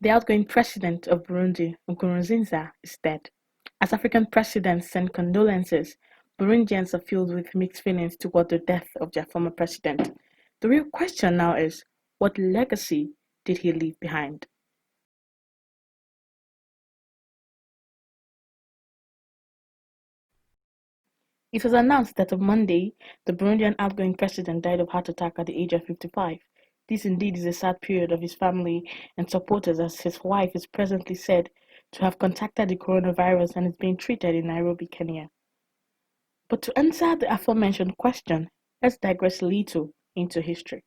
The outgoing president of Burundi, Nkurunziza, is dead. As African presidents send condolences, Burundians are filled with mixed feelings toward the death of their former president. The real question now is, what legacy did he leave behind? It was announced that on Monday, the Burundian outgoing president died of heart attack at the age of 55. This indeed is a sad period of his family and supporters, as his wife is presently said to have contacted the coronavirus and is being treated in Nairobi, Kenya. But to answer the aforementioned question, let's digress a little into history.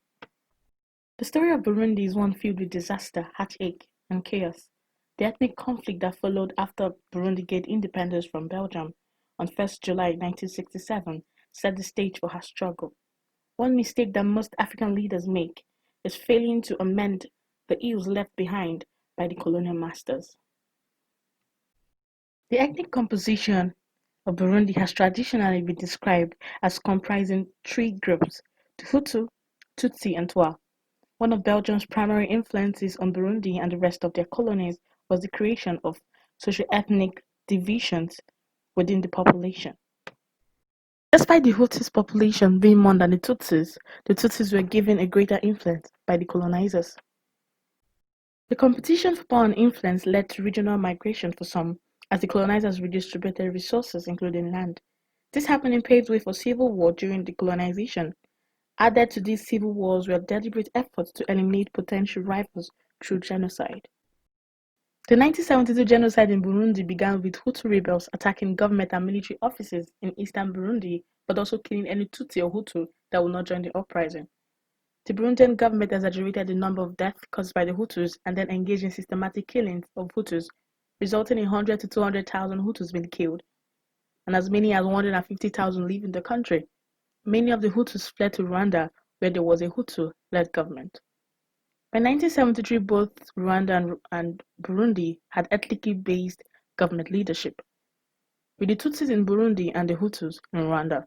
The story of Burundi is one filled with disaster, heartache, and chaos. The ethnic conflict that followed after Burundi gained independence from Belgium on 1st July 1967 set the stage for her struggle. One mistake that most African leaders make is failing to amend the ills left behind by the colonial masters. The ethnic composition of Burundi has traditionally been described as comprising three groups: the Hutu, Tutsi, and Twa. One of Belgium's primary influences on Burundi and the rest of their colonies was the creation of socio-ethnic divisions within the population. Despite the Hutus population being more than the Tutsis were given a greater influence by the colonizers. The competition for power and influence led to regional migration for some, as the colonizers redistributed resources, including land. This happening paved way for civil war during the colonization. Added to these civil wars were deliberate efforts to eliminate potential rivals through genocide. The 1972 genocide in Burundi began with Hutu rebels attacking government and military offices in eastern Burundi, but also killing any Tutsi or Hutu that would not join the uprising. The Burundian government exaggerated the number of deaths caused by the Hutus and then engaged in systematic killings of Hutus, resulting in 100 to 200,000 Hutus being killed, and as many as 150,000 leaving the country. Many of the Hutus fled to Rwanda, where there was a Hutu-led government. By 1973, both Rwanda and Burundi had ethnically based government leadership, with the Tutsis in Burundi and the Hutus in Rwanda.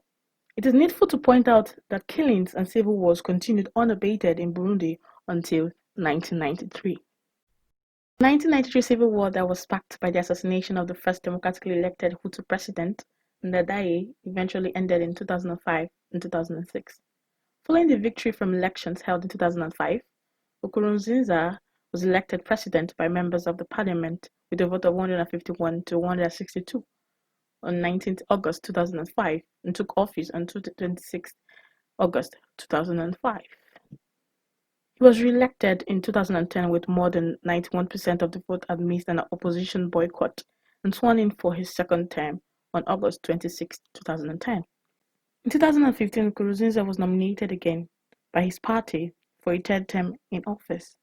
It is needful to point out that killings and civil wars continued unabated in Burundi until 1993. The 1993 civil war that was sparked by the assassination of the first democratically elected Hutu president, Ndadaye, eventually ended in 2005 and 2006. Following the victory from elections held in 2005, Nkurunziza was elected president by members of the parliament with a vote of 151 to 162 on 19th August 2005 and took office on 26th August 2005. He was re-elected in 2010 with more than 91% of the vote amidst an opposition boycott and sworn in for his second term on August 26, 2010. In 2015, Nkurunziza was nominated again by his party for a third term in office.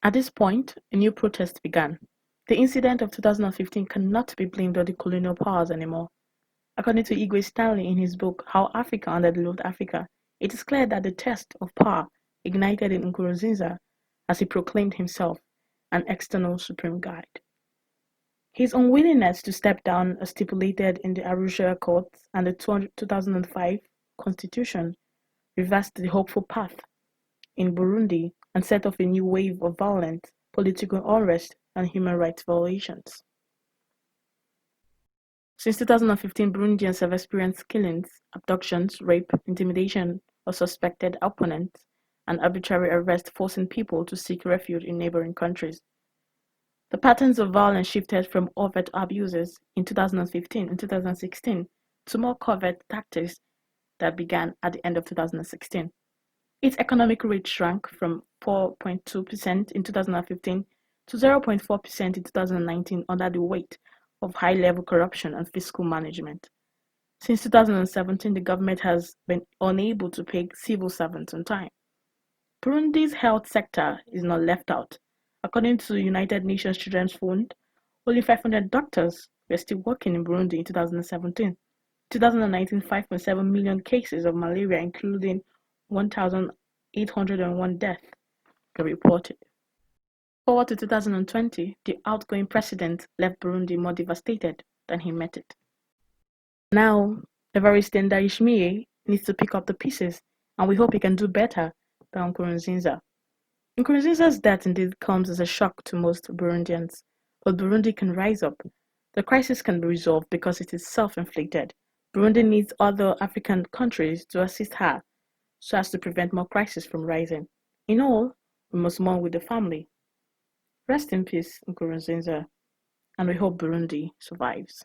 At this point, a new protest began. The incident of 2015 cannot be blamed on the colonial powers anymore. According to Igwe Stanley in his book How Africa Underdeveloped Africa, it is clear that the test of power ignited in Nkurunziza as he proclaimed himself an external supreme guide. His unwillingness to step down as stipulated in the Arusha Accords and the 2005 Constitution reversed the hopeful path in Burundi and set off a new wave of violence, political unrest, and human rights violations. Since 2015, Burundians have experienced killings, abductions, rape, intimidation of suspected opponents, and arbitrary arrest, forcing people to seek refuge in neighboring countries. The patterns of violence shifted from overt abuses in 2015 and 2016 to more covert tactics that began at the end of 2016. Its economic rate shrank from 4.2% in 2015 to 0.4% in 2019 under the weight of high-level corruption and fiscal management. Since 2017, the government has been unable to pay civil servants on time. Burundi's health sector is not left out. According to the United Nations Children's Fund, only 500 doctors were still working in Burundi in 2017. 2019, 5.7 million cases of malaria, including 1,801 deaths, were reported. Forward to 2020, the outgoing president left Burundi more devastated than he met it. Now, Evariste Ndayishimiye needs to pick up the pieces, and we hope he can do better than Nkurunziza. Nkurunziza's death indeed comes as a shock to most Burundians, but Burundi can rise up. The crisis can be resolved because it is self-inflicted. Burundi needs other African countries to assist her so as to prevent more crises from rising. In all, we must mourn with the family. Rest in peace, Nkurunziza, and we hope Burundi survives.